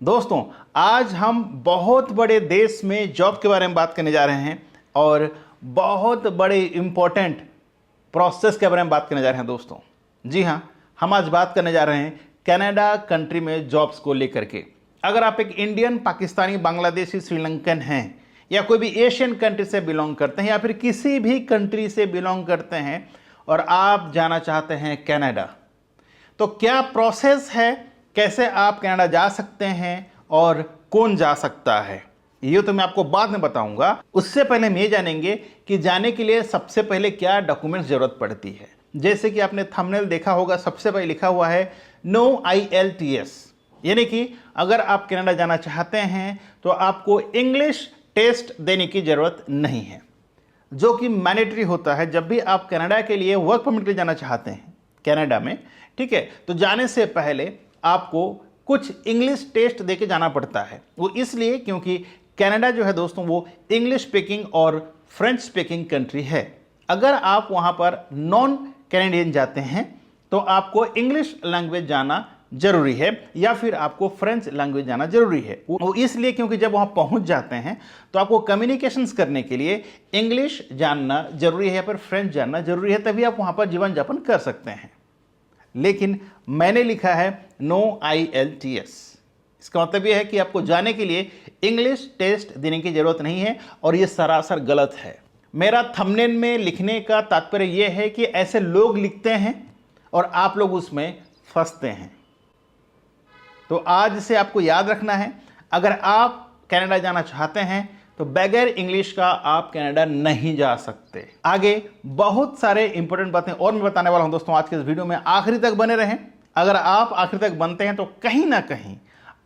दोस्तों, आज हम बहुत बड़े देश में जॉब के बारे में बात करने जा रहे हैं और बहुत बड़े इंपॉर्टेंट प्रोसेस के बारे में बात करने जा रहे हैं दोस्तों। जी हाँ, हम आज बात करने जा रहे हैं कनाडा कंट्री में जॉब्स को लेकर के। अगर आप एक इंडियन, पाकिस्तानी, बांग्लादेशी, श्रीलंकन हैं या कोई भी एशियन कंट्री से बिलोंग करते हैं या फिर किसी भी कंट्री से बिलोंग करते हैं और आप जाना चाहते हैं कनाडा, तो क्या प्रोसेस है, कैसे आप कनाडा जा सकते हैं और कौन जा सकता है, ये तो मैं आपको बाद में बताऊंगा। उससे पहले हम ये जानेंगे कि जाने के लिए सबसे पहले क्या डॉक्यूमेंट्स जरूरत पड़ती है। जैसे कि आपने थंबनेल देखा होगा, सबसे पहले लिखा हुआ है नो IELTS, यानी कि अगर आप कनाडा जाना चाहते हैं तो आपको इंग्लिश टेस्ट देने की जरूरत नहीं है, जो कि मैंडेटरी होता है जब भी आप कनाडा के लिए वर्क परमिट के लिए जाना चाहते हैं कनाडा में। ठीक है, तो जाने से पहले आपको कुछ इंग्लिश टेस्ट देके जाना पड़ता है। वो इसलिए क्योंकि कनाडा जो है दोस्तों वो इंग्लिश स्पीकिंग और फ्रेंच स्पीकिंग कंट्री है। अगर आप वहाँ पर नॉन कैनेडियन जाते हैं तो आपको इंग्लिश लैंग्वेज जाना जरूरी है या फिर आपको फ्रेंच लैंग्वेज जाना जरूरी है। वो इसलिए क्योंकि जब वहाँ पहुँच जाते हैं तो आपको कम्युनिकेशंस करने के लिए इंग्लिश जानना जरूरी है या फिर फ्रेंच जानना जरूरी है, तभी आप वहाँ पर जीवन यापन कर सकते हैं। लेकिन मैंने लिखा है नो IELTS, इसका मतलब यह है कि आपको जाने के लिए इंग्लिश टेस्ट देने की जरूरत नहीं है और यह सरासर गलत है। मेरा थंबनेल में लिखने का तात्पर्य यह है कि ऐसे लोग लिखते हैं और आप लोग उसमें फंसते हैं। तो आज से आपको याद रखना है, अगर आप कनाडा जाना चाहते हैं तो बगैर इंग्लिश का आप कनाडा नहीं जा सकते। आगे बहुत सारे इंपॉर्टेंट बातें और मैं बताने वाला हूं दोस्तों आज के इस वीडियो में, आखिरी तक बने रहें। अगर आप आखिर तक बनते हैं तो कहीं ना कहीं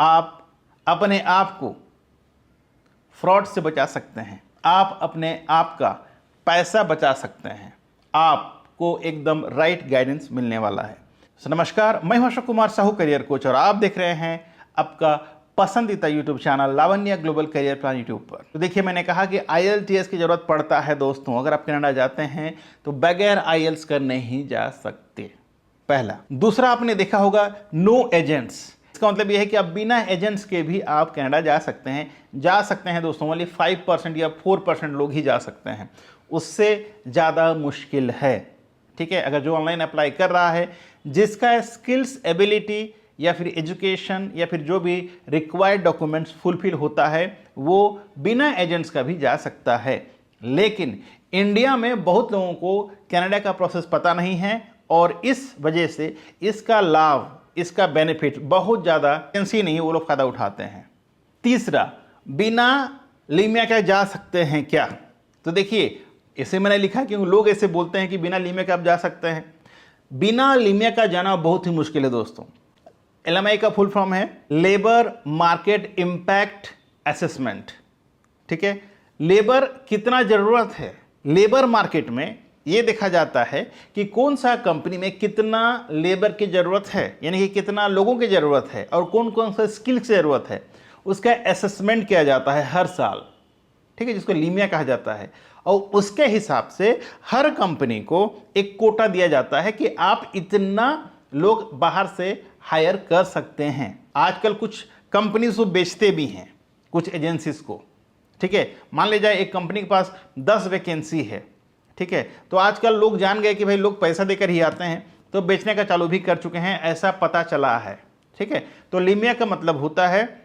आप अपने आप को फ्रॉड से बचा सकते हैं, आप अपने आप का पैसा बचा सकते हैं, आपको एकदम राइट गाइडेंस मिलने वाला है। नमस्कार, मैं हूं अशोक कुमार साहू, करियर कोच, और आप देख रहे हैं आपका पसंदीदा यूट्यूब चैनल लावण्य ग्लोबल करियर प्लान यूट्यूब पर। तो देखिए, मैंने कहा कि IELTS की जरूरत पड़ता है दोस्तों। अगर आप कनाडा जाते हैं तो बगैर IELTS कर नहीं जा सकते, पहला। दूसरा, आपने देखा होगा नो एजेंट्स, इसका मतलब यह है कि आप बिना एजेंट्स के भी आप कनाडा जा सकते हैं दोस्तों। ओनली 5% या 4% लोग ही जा सकते हैं, उससे ज़्यादा मुश्किल है। ठीक है, अगर जो ऑनलाइन अप्लाई कर रहा है, जिसका स्किल्स, एबिलिटी या फिर एजुकेशन या फिर जो भी रिक्वायर्ड डॉक्यूमेंट्स फुलफिल होता है, वो बिना एजेंट्स का भी जा सकता है। लेकिन इंडिया में बहुत लोगों को कनाडा का प्रोसेस पता नहीं है और इस वजह से इसका लाभ, इसका बेनिफिट बहुत ज़्यादा एजेंसी नहीं, वो लोग फ़ायदा उठाते हैं। तीसरा, बिना लीमिया के जा सकते हैं क्या? तो देखिए, इसे मैंने लिखा कि लोग ऐसे बोलते हैं कि बिना लीमिया के आप जा सकते हैं। बिना लीमिया का जाना बहुत ही मुश्किल है दोस्तों। LMI का फुल फॉर्म है लेबर मार्केट इम्पैक्ट असेसमेंट। ठीक है, लेबर कितना ज़रूरत है, लेबर मार्केट में ये देखा जाता है कि कौन सा कंपनी में कितना लेबर की ज़रूरत है, यानी कि कितना लोगों की ज़रूरत है और कौन कौन सा स्किल्स की ज़रूरत है, उसका असेसमेंट किया जाता है हर साल। ठीक है, जिसको लीमिया कहा जाता है। और उसके हिसाब से हर कंपनी को एक कोटा दिया जाता है कि आप इतना लोग बाहर से हायर कर सकते हैं। आजकल कुछ कंपनीज को बेचते भी हैं, कुछ एजेंसीज को। ठीक है, मान लीजिए एक कंपनी के पास 10 वैकेंसी है। ठीक है, तो आजकल लोग जान गए कि भाई लोग पैसा देकर ही आते हैं, तो बेचने का चालू भी कर चुके हैं, ऐसा पता चला है। ठीक है, तो लीमिया का मतलब होता है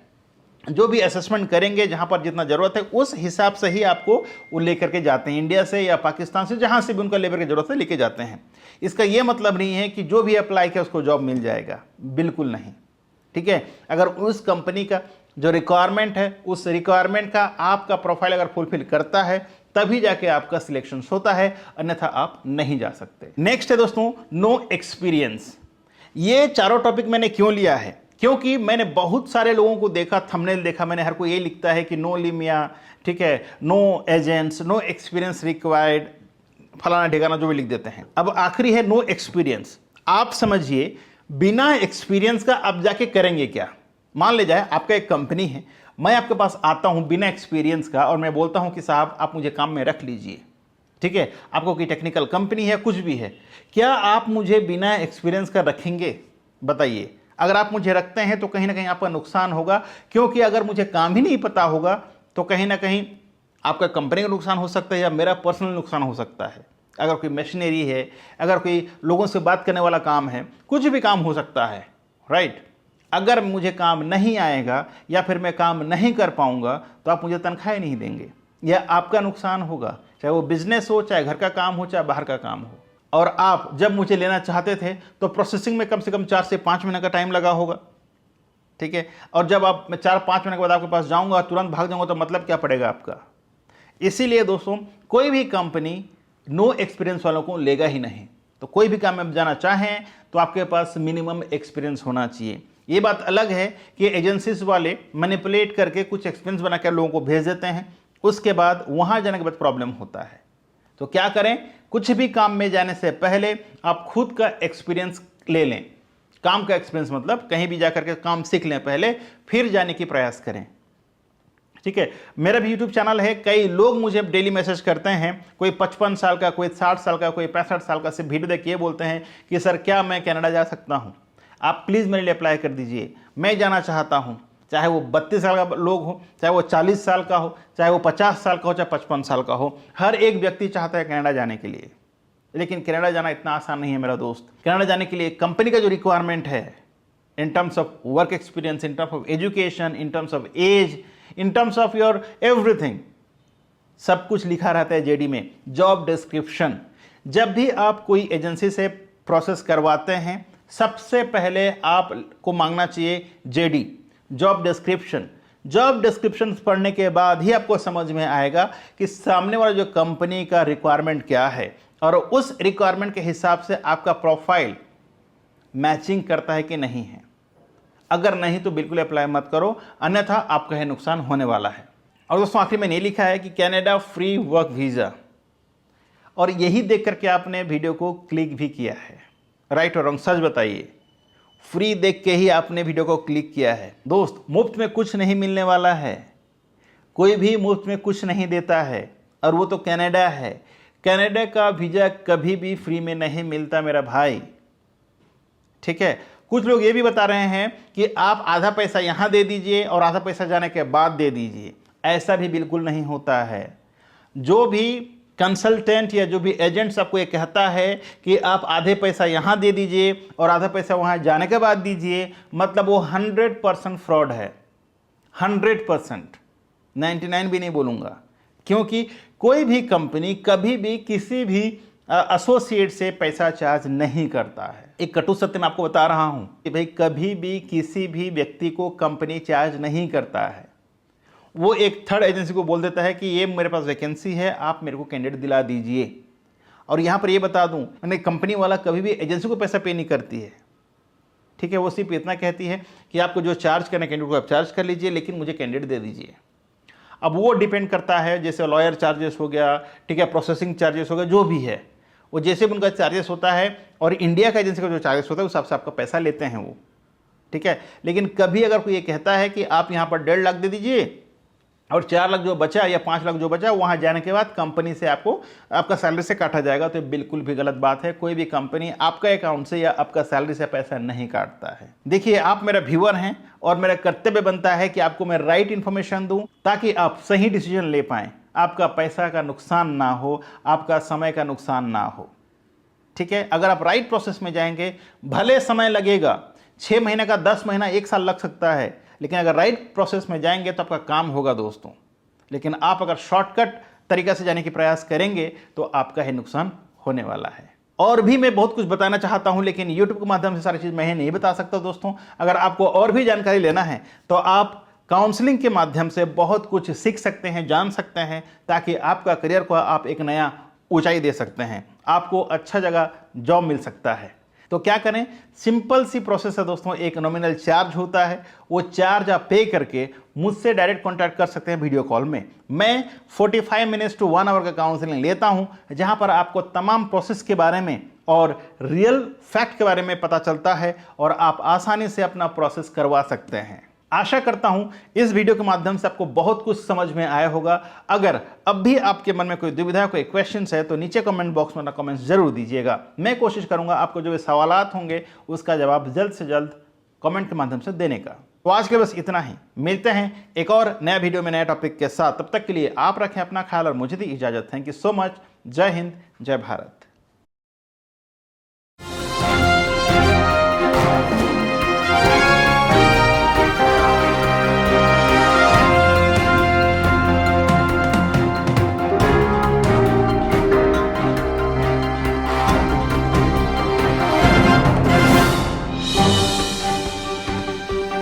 जो भी असेसमेंट करेंगे, जहां पर जितना जरूरत है उस हिसाब से ही आपको वो लेकर के जाते हैं। इंडिया से या पाकिस्तान से, जहां से भी उनका लेबर की जरूरत है, लेके जाते हैं। इसका यह मतलब नहीं है कि जो भी अप्लाई किया उसको जॉब मिल जाएगा, बिल्कुल नहीं। ठीक है, अगर उस कंपनी का जो रिक्वायरमेंट है, उस रिक्वायरमेंट का आपका प्रोफाइल अगर फुलफिल करता है, तभी जाके आपका सिलेक्शन होता है, अन्यथा आप नहीं जा सकते। नेक्स्ट है दोस्तों नो एक्सपीरियंस। ये चारों टॉपिक मैंने क्यों लिया है, क्योंकि मैंने बहुत सारे लोगों को देखा, थंबनेल देखा मैंने, हर कोई ये लिखता है कि नो लीमिया, ठीक है, no agents, no experience required, फलाना ठिकाना जो भी लिख देते हैं। अब आखिरी है नो एक्सपीरियंस। आप समझिए, बिना एक्सपीरियंस का आप जाके करेंगे क्या? मान ले जाए आपका एक कंपनी है, मैं आपके पास आता हूं बिना एक्सपीरियंस का और मैं बोलता हूं कि साहब आप मुझे काम में रख लीजिए। ठीक है, आपको कोई टेक्निकल कंपनी है, कुछ भी है, क्या आप मुझे बिना एक्सपीरियंस का रखेंगे? बताइए। अगर आप मुझे रखते हैं तो कहीं ना कहीं आपका नुकसान होगा, क्योंकि अगर मुझे काम ही नहीं पता होगा तो कहीं ना कहीं आपका कंपनी का नुकसान हो सकता है या मेरा पर्सनल नुकसान हो सकता है। अगर कोई मशीनरी है, अगर कोई लोगों से बात करने वाला काम है, कुछ भी काम हो सकता है, राइट। अगर मुझे काम नहीं आएगा या फिर मैं काम नहीं कर पाऊंगा तो आप मुझे तनख्वाह नहीं देंगे, यह आपका नुकसान होगा, चाहे वो बिजनेस हो, चाहे घर का काम हो, चाहे बाहर का काम हो। और आप जब मुझे लेना चाहते थे तो प्रोसेसिंग में कम से कम 4 से 5 महीने का टाइम लगा होगा, ठीक है। और जब आप मैं 4-5 महीने के बाद आपके पास जाऊंगा, तुरंत भाग जाऊंगा, तो मतलब क्या पड़ेगा आपका। इसीलिए दोस्तों, कोई भी कंपनी नो एक्सपीरियंस वालों को लेगा ही नहीं। तो कोई भी काम में जाना चाहें तो आपके पास मिनिमम एक्सपीरियंस होना चाहिए। ये बात अलग है कि एजेंसीज वाले मैनिपुलेट करके कुछ एक्सपीरियंस बनाकर लोगों को भेज देते हैं, उसके बाद वहां जाने के बाद प्रॉब्लम होता है। तो क्या करें, कुछ भी काम में जाने से पहले आप खुद का एक्सपीरियंस ले लें। काम का एक्सपीरियंस मतलब कहीं भी जाकर के काम सीख लें पहले, फिर जाने की प्रयास करें, ठीक है। मेरा भी यूट्यूब चैनल है, कई लोग मुझे डेली मैसेज करते हैं, कोई 55 साल का, कोई 60 साल का, कोई 65 साल का, सिर्फ वीडियो देख के बोलते हैं कि सर क्या मैं कनाडा जा सकता हूं, आप प्लीज़ मेरे लिए अप्लाई कर दीजिए, मैं जाना चाहता हूं। चाहे वो 32 साल का लोग हो, चाहे वो 40 साल का हो, चाहे वो 50 साल का हो, चाहे 55 साल का हो, हर एक व्यक्ति चाहता है कनाडा जाने के लिए। लेकिन कनाडा जाना इतना आसान नहीं है मेरा दोस्त। कनाडा जाने के लिए कंपनी का जो रिक्वायरमेंट है, in terms of work experience, in terms of education, in terms of age, in terms of your everything, सब कुछ लिखा रहता है जेडी में, जॉब डिस्क्रिप्शन। जब भी आप कोई एजेंसी से प्रोसेस करवाते हैं, सबसे पहले आपको मांगना चाहिए JD, job description. Job description पढ़ने के बाद ही आपको समझ में आएगा कि सामने वाला जो कंपनी का रिक्वायरमेंट क्या है, और उस रिक्वायरमेंट के हिसाब से आपका प्रोफाइल मैचिंग करता है कि नहीं है। अगर नहीं तो बिल्कुल अप्लाई मत करो, अन्यथा आपका है नुकसान होने वाला है। और दोस्तों, आखिर में ये लिखा है कि कनाडा फ्री वर्क वीज़ा, और यही देख करके आपने वीडियो को क्लिक भी किया है, राइट और रॉन्ग, सच बताइए। फ्री देख के ही आपने वीडियो को क्लिक किया है। दोस्त, मुफ्त में कुछ नहीं मिलने वाला है, कोई भी मुफ्त में कुछ नहीं देता है, और वो तो कनाडा है। कनाडा का वीज़ा कभी भी फ्री में नहीं मिलता मेरा भाई, ठीक है। कुछ लोग ये भी बता रहे हैं कि आप आधा पैसा यहाँ दे दीजिए और आधा पैसा जाने के बाद दे दीजिए, ऐसा भी बिल्कुल नहीं होता है। जो भी कंसल्टेंट या जो भी एजेंट्स आपको ये कहता है कि आप आधे पैसा यहाँ दे दीजिए और आधा पैसा वहाँ जाने के बाद दीजिए, मतलब वो 100% फ्रॉड है, 100%, 99 भी नहीं बोलूँगा। क्योंकि कोई भी कंपनी कभी भी किसी भी एसोसिएट से पैसा चार्ज नहीं करता है। एक कटु सत्य मैं आपको बता रहा हूँ कि भाई कभी भी किसी भी व्यक्ति को कंपनी चार्ज नहीं करता है। वो एक थर्ड एजेंसी को बोल देता है कि ये मेरे पास वैकेंसी है, आप मेरे को कैंडिडेट दिला दीजिए। और यहाँ पर ये बता दूँ, मैंने कंपनी वाला कभी भी एजेंसी को पैसा पे नहीं करती है, ठीक है। वो सिर्फ इतना कहती है कि आपको जो चार्ज करना कैंडिडेट को आप चार्ज कर लीजिए, लेकिन मुझे कैंडिडेट दे दीजिए। अब वो डिपेंड करता है, जैसे लॉयर चार्जेस हो गया, ठीक है, प्रोसेसिंग चार्जेस हो गया, जो भी है वो जैसे भी उनका चार्जेस होता है, और इंडिया का एजेंसी का जो चार्जेस होता है उस हिसाब से आपका पैसा लेते हैं वो, ठीक है। लेकिन कभी अगर कोई ये कहता है कि आप यहाँ पर 1.5 लाख दे दीजिए और 4 लाख जो बचा या 5 लाख जो बचा वहाँ जाने के बाद कंपनी से आपको आपका सैलरी से काटा जाएगा, तो बिल्कुल भी गलत बात है। कोई भी कंपनी आपका अकाउंट से या आपका सैलरी से पैसा नहीं काटता है। देखिए, आप मेरा व्यूअर हैं और मेरा कर्तव्य बनता है कि आपको मैं राइट इन्फॉर्मेशन दूं ताकि आप सही डिसीजन ले पाएँ, आपका पैसा का नुकसान ना हो, आपका समय का नुकसान ना हो, ठीक है। अगर आप राइट प्रोसेस में जाएंगे, भले समय लगेगा, 6 महीने का 10 महीना 1 साल लग सकता है, लेकिन अगर राइट प्रोसेस में जाएंगे तो आपका काम होगा दोस्तों। लेकिन आप अगर शॉर्टकट तरीका से जाने की प्रयास करेंगे तो आपका ही नुकसान होने वाला है। और भी मैं बहुत कुछ बताना चाहता हूं, लेकिन YouTube के माध्यम से सारी चीज़ मैं नहीं बता सकता दोस्तों। अगर आपको और भी जानकारी लेना है तो आप काउंसलिंग के माध्यम से बहुत कुछ सीख सकते हैं, जान सकते हैं, ताकि आपका करियर को आप एक नया ऊंचाई दे सकते हैं, आपको अच्छा जगह जॉब मिल सकता है। तो क्या करें, सिंपल सी प्रोसेस है दोस्तों। एक नॉमिनल चार्ज होता है, वो चार्ज आप पे करके मुझसे डायरेक्ट कांटेक्ट कर सकते हैं वीडियो कॉल में। मैं 45 मिनट्स टू 1 आवर का काउंसलिंग लेता हूं, जहां पर आपको तमाम प्रोसेस के बारे में और रियल फैक्ट के बारे में पता चलता है और आप आसानी से अपना प्रोसेस करवा सकते हैं। आशा करता हूं इस वीडियो के माध्यम से आपको बहुत कुछ समझ में आया होगा। अगर अब भी आपके मन में कोई दुविधा, कोई क्वेश्चंस है तो नीचे कमेंट बॉक्स में अपना कमेंट्स जरूर दीजिएगा। मैं कोशिश करूंगा आपको जो भी सवालात होंगे उसका जवाब जल्द से जल्द कमेंट के माध्यम से देने का। तो आज के बस इतना ही, मिलते हैं एक और नया वीडियो में नया टॉपिक के साथ। तब तक के लिए आप रखें अपना ख्याल और मुझे दी इजाजत। Thank you so much. जय हिंद, जय भारत।